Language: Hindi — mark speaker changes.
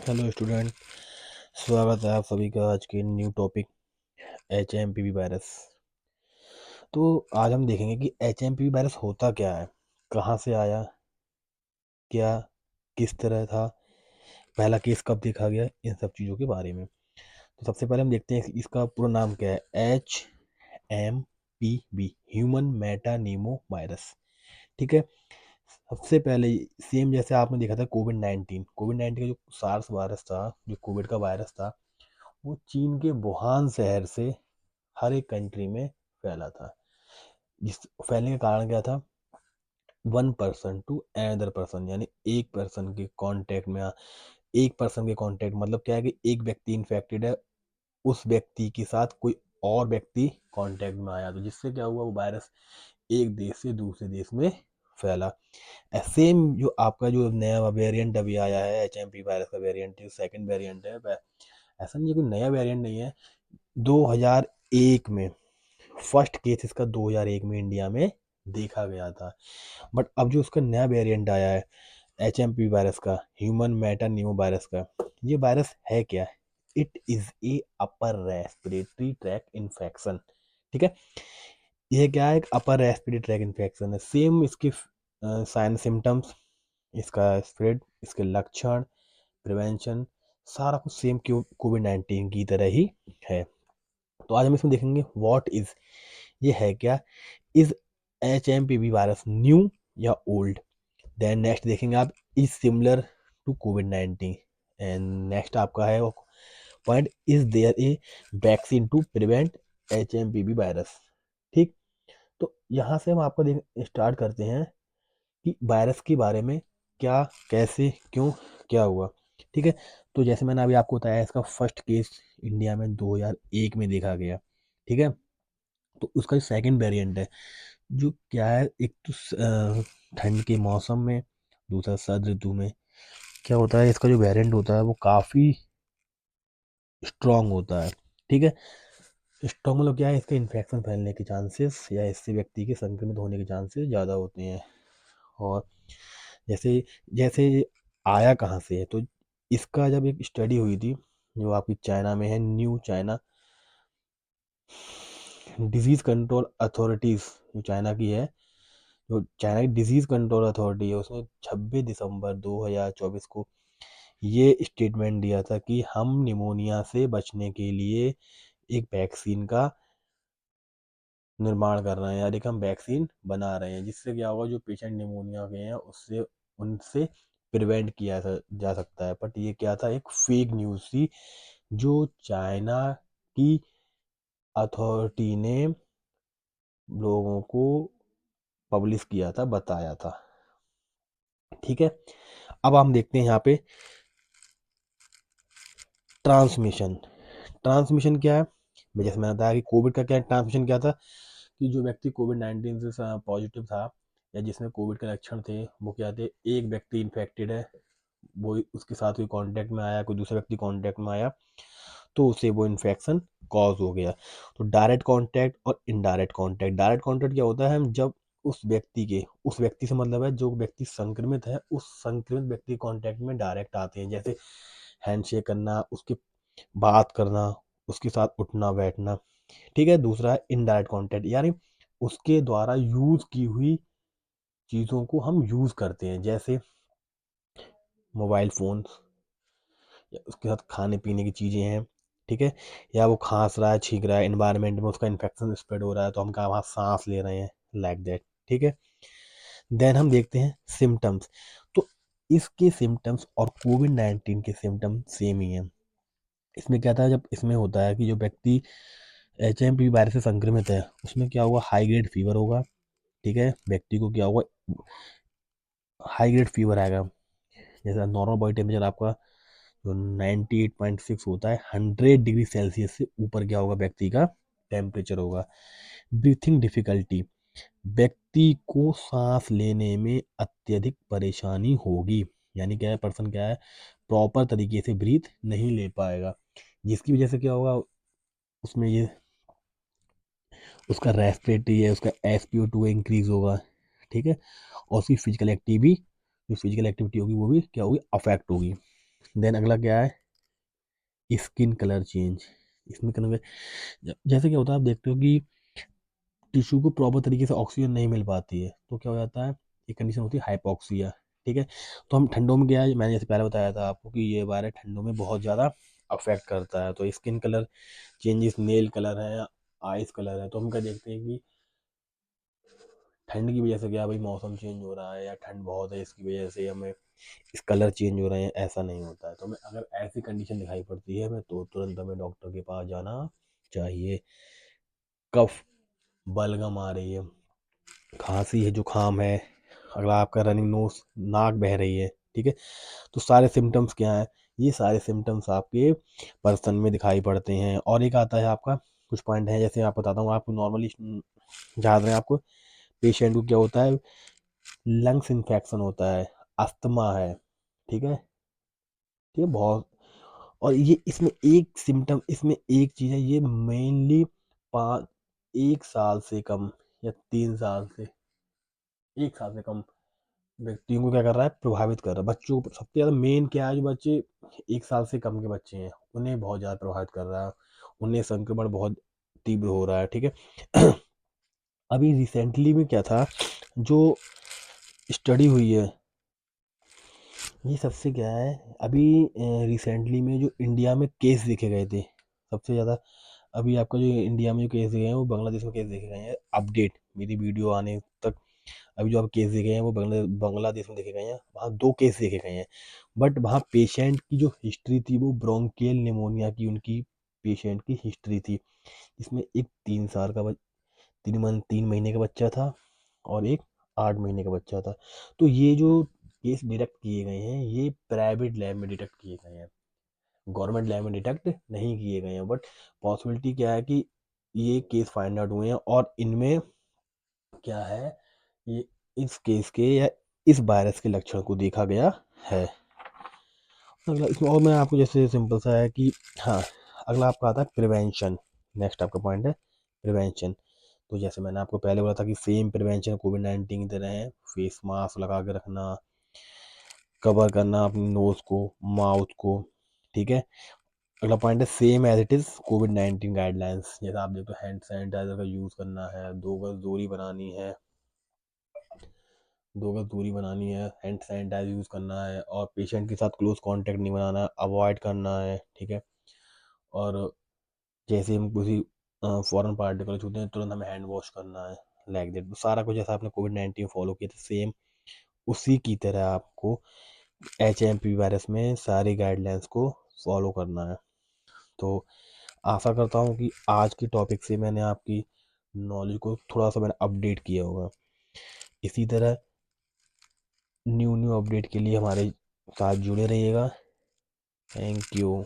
Speaker 1: Hello student. स्वागत है आप सभी का आज के न्यू टॉपिक HMPV वायरस। तो आज हम देखेंगे कि HMPV वायरस होता क्या है, कहाँ से आया, क्या किस तरह था, पहला केस कब देखा गया, इन सब चीज़ों के बारे में। तो सबसे पहले हम देखते हैं कि इसका पूरा नाम क्या है। HMPV human metapneumovirus. ठीक है। सबसे पहले सेम जैसे आपने देखा था कोविड 19 का जो सार्स वायरस था, जो कोविड का वायरस था, वो चीन के वुहान शहर से हर एक कंट्री में फैला था। जिस फैलने का कारण क्या था, 1 पर्सन टू अनदर पर्सन, यानी एक पर्सन के कांटेक्ट में एक पर्सन के कांटेक्ट मतलब क्या है कि एक व्यक्ति इन्फेक्टेड है, उस व्यक्ति के साथ कोई और व्यक्ति कांटेक्ट में आया, तो जिससे क्या हुआ, वो वायरस एक देश से दूसरे देश में फैला। सेम जो आपका जो नया वेरिएंट अभी आया है HMP वायरस का वेरिएंट, जो सेकंड वेरिएंट है, ऐसा नहीं है, कोई नया वेरिएंट नहीं है। 2001 में फर्स्ट केस इसका 2001 में इंडिया में देखा गया था। बट अब जो उसका नया वेरिएंट आया है HMP वायरस का, ह्यूमन मेटानिमो वायरस का, ये वायरस है क्या? It is a upper respiratory tract infection. ठीक है। ये क्या है, एक अपर रेस्पिरेटरी ट्रैक इन्फेक्शन है। सेम इसके साइन सिम्टम्स, इसका स्प्रेड, इसके लक्षण, प्रिवेंशन, सारा कुछ सेम कोविड 19 की तरह ही है। तो आज हम इसमें देखेंगे व्हाट इज, ये है क्या, इज HMPV वायरस न्यू या ओल्ड। देन नेक्स्ट देखेंगे आप, is similar to COVID 19। And next आपका है point, is there a vaccine to prevent HMPV virus. ठीक। तो यहाँ से हम आपको स्टार्ट करते हैं कि वायरस के बारे में क्या, कैसे, क्यों, क्या हुआ। ठीक है। तो जैसे मैंने अभी आपको बताया, इसका फर्स्ट केस इंडिया में 2001 में देखा गया। ठीक है। तो उसका जो सेकंड वेरिएंट है, जो क्या है, एक तो ठंड के मौसम में, दूसरा सर्द ऋतु में क्या होता है, इसका जो वेरिएंट होता है वो काफ़ी स्ट्रांग होता है। ठीक है। स्ट्रांग मतलब क्या है, इसके इन्फेक्शन फैलने के चांसेस या इससे व्यक्ति के संक्रमित होने के चांसेस ज़्यादा होते हैं। और जैसे जैसे ये आया कहाँ से है, तो इसका जब एक स्टडी हुई थी, जो आपकी चाइना में है, new China disease control authorities, जो चाइना की है, जो चाइना की डिजीज़ कंट्रोल अथॉरिटी है, उसने 26 दिसंबर 2024 को ये स्टेटमेंट दिया था कि हम निमोनिया से बचने के लिए एक वैक्सीन का निर्माण कर रहे हैं, यानी कि हम वैक्सीन बना रहे हैं, जिससे क्या होगा, जो पेशेंट निमोनिया के हैं उससे उनसे प्रिवेंट किया जा सकता है। बट ये क्या था, एक फेक न्यूज़ थी, जो चाइना की अथॉरिटी ने लोगों को पब्लिश किया था, बताया था। ठीक है। अब हम देखते हैं यहाँ पे ट्रांसमिशन। ट्रांसमिशन क्या है, जैसे मैंने बताया कि कोविड का क्या ट्रांसमिशन क्या था, कि जो व्यक्ति कोविड 19 से पॉजिटिव था या जिसमें कोविड के लक्षण थे, वो क्या थे, एक व्यक्ति इन्फेक्टेड है, वो उसके साथ कोई कांटेक्ट में आया, कोई दूसरा व्यक्ति कांटेक्ट में आया, तो उसे वो इन्फेक्शन कॉज हो गया। तो डायरेक्ट कांटेक्ट और इनडायरेक्ट कांटेक्ट। डायरेक्ट कांटेक्ट क्या होता है, हम जब उस व्यक्ति से मतलब है, जो व्यक्ति संक्रमित है, उस संक्रमित व्यक्ति के कांटेक्ट में डायरेक्ट आते हैं, जैसे हैंडशेक करना, उसकी बात करना, उसके साथ उठना बैठना। ठीक है। दूसरा है इनडायरेक्ट कांटेक्ट, यानी उसके द्वारा यूज की हुई चीज़ों को हम यूज करते हैं, जैसे मोबाइल फोन्स, या उसके साथ खाने पीने की चीज़ें हैं। ठीक है। या वो खांस रहा है, छींक रहा है, इन्वायरमेंट में उसका इन्फेक्शन स्प्रेड हो रहा है, तो हम कहाँ वहाँ सांस ले रहे हैं, लाइक दैट। ठीक है। देन हम देखते हैं सिम्टम्स। तो इसके सिम्टम्स और कोविड 19 के सिम्टम्स सेम ही हैं। इसमें क्या था, जब इसमें होता है कि जो व्यक्ति HMP वायरस से संक्रमित है, उसमें क्या हुआ, हाई ग्रेड फीवर होगा। ठीक है। व्यक्ति को क्या होगा, हाई ग्रेड फीवर आएगा। जैसा नॉर्मल बॉडी टेम्परेचर आपका जो 98.6 होता है, 100 डिग्री सेल्सियस से ऊपर क्या होगा, व्यक्ति का टेम्परेचर होगा। ब्रीथिंग डिफिकल्टी, व्यक्ति को सांस लेने में अत्यधिक परेशानी होगी, यानी क्या है, पर्सन क्या है, प्रॉपर तरीके से ब्रीथ नहीं ले पाएगा, जिसकी वजह से क्या होगा, उसमें ये उसका रेस्पिरेटरी है, उसका SpO2 इंक्रीज होगा। ठीक है। और उसकी फिजिकल एक्टिविटी, जो फिजिकल एक्टिविटी होगी वो भी क्या होगी, अफेक्ट होगी। देन अगला क्या है, स्किन कलर चेंज। इसमें कलर जैसे क्या होता है, आप देखते हो कि टिश्यू को प्रॉपर तरीके से ऑक्सीजन नहीं मिल पाती है, तो क्या हो जाता है, एक कंडीशन होती है हाइपोक्सिया। ठीक है, तो हम ठंडों में, क्या है, मैंने जैसे पहले बताया था आपको कि ये वायरस ठंडों में बहुत ज़्यादा अफेक्ट करता है। तो skin colour changes, nail colour है, आइस कलर है, तो हम क्या देखते हैं कि ठंड की वजह से क्या भाई मौसम चेंज हो रहा है, या ठंड बहुत है इसकी वजह से हमें इस कलर चेंज हो रहे हैं, ऐसा नहीं होता है। तो हमें अगर ऐसी कंडीशन दिखाई पड़ती है हमें, तो तुरंत हमें डॉक्टर के पास जाना चाहिए। कफ, बलगम आ रही है, खांसी है, जुकाम है, अगर आपका रनिंग नोज, नाक बह रही है, ठीक है, तो सारे सिम्टम्स क्या हैं, ये सारे सिम्टम्स आपके पर्सन में दिखाई पड़ते हैं। और एक आता है आपका, कुछ पॉइंट है, जैसे आप बताता हूँ आपको नॉर्मली याद रहे आपको, पेशेंट को क्या होता है, लंग्स इन्फेक्शन होता है, अस्थमा है, ठीक है, ठीक है, बहुत। और ये इसमें एक सिम्टम, इसमें एक चीज़ है, ये मेनली पाँच, 1 साल से कम या 3 साल से, 1 साल से कम व्यक्तियों को क्या कर रहा है, प्रभावित कर रहा है। बच्चों को सबसे ज़्यादा मेन क्या है, जो बच्चे 1 साल से कम के बच्चे हैं उन्हें बहुत ज़्यादा प्रभावित कर रहा है, उन्हें संक्रमण बहुत तीव्र हो रहा है, ठीक है। अभी रिसेंटली में क्या था, जो स्टडी हुई है, ये सबसे क्या है, अभी रिसेंटली में जो इंडिया में केस देखे गए थे सबसे ज़्यादा, अभी आपका जो इंडिया में जो केस देखे गए हैं वो बांग्लादेश में केस देखे गए हैं, अपडेट मेरी वीडियो आने तक। अभी जो आप केस देखे हैं वो बांग्लादेश में देखे गए हैं, वहाँ 2 केस देखे गए हैं। बट वहाँ पेशेंट की जो हिस्ट्री थी वो ब्रोंकियल निमोनिया की, उनकी पेशेंट की हिस्ट्री थी, जिसमें एक 3 साल का 3 महीने का बच्चा था, और एक 8 महीने का बच्चा था। तो ये जो केस डिटेक्ट किए गए हैं, ये प्राइवेट लैब में डिटेक्ट किए गए हैं, गवर्नमेंट लैब में डिटेक्ट नहीं किए गए हैं। बट पॉसिबिलिटी क्या है कि ये केस फाइंड आउट हुए हैं, और इनमें क्या है, ये इस केस के या इस वायरस के लक्षण को देखा गया है। अगला इसमें और मैं आपको जैसे सिंपल सा है कि, हाँ, अगला आपका आता है प्रिवेंशन। नेक्स्ट आपका पॉइंट है प्रिवेंशन। तो जैसे मैंने आपको पहले बोला था कि सेम प्रिवेंशन कोविड-19 की तरह है, फेस मास्क लगा के रखना, कवर करना अपनी नोज को, माउथ को, ठीक है। अगला पॉइंट है सेम एज इट इज़ कोविड-19 गाइडलाइंस, जैसे आप देखो हैंड सैनिटाइजर का यूज़ करना है, 2 गज दूरी बनानी है, 2 गज दूरी बनानी है, हैंड सैनिटाइजर यूज़ करना है, और पेशेंट के साथ क्लोज कांटेक्ट नहीं बनाना है, अवॉइड करना है, ठीक है। और जैसे हम किसी फॉरेन पार्टिकल छूते हैं तुरंत हमें हैंड वॉश करना है, लाइक दैट। तो सारा कुछ जैसा आपने कोविड-19 फॉलो किया था, सेम उसी की तरह आपको HMP वायरस में सारी गाइडलाइंस को फॉलो करना है। तो आशा करता हूँ कि आज की टॉपिक से मैंने आपकी नॉलेज को थोड़ा सा मैंने अपडेट किया होगा। इसी तरह न्यू न्यू अपडेट के लिए हमारे साथ जुड़े रहिएगा। Thank you.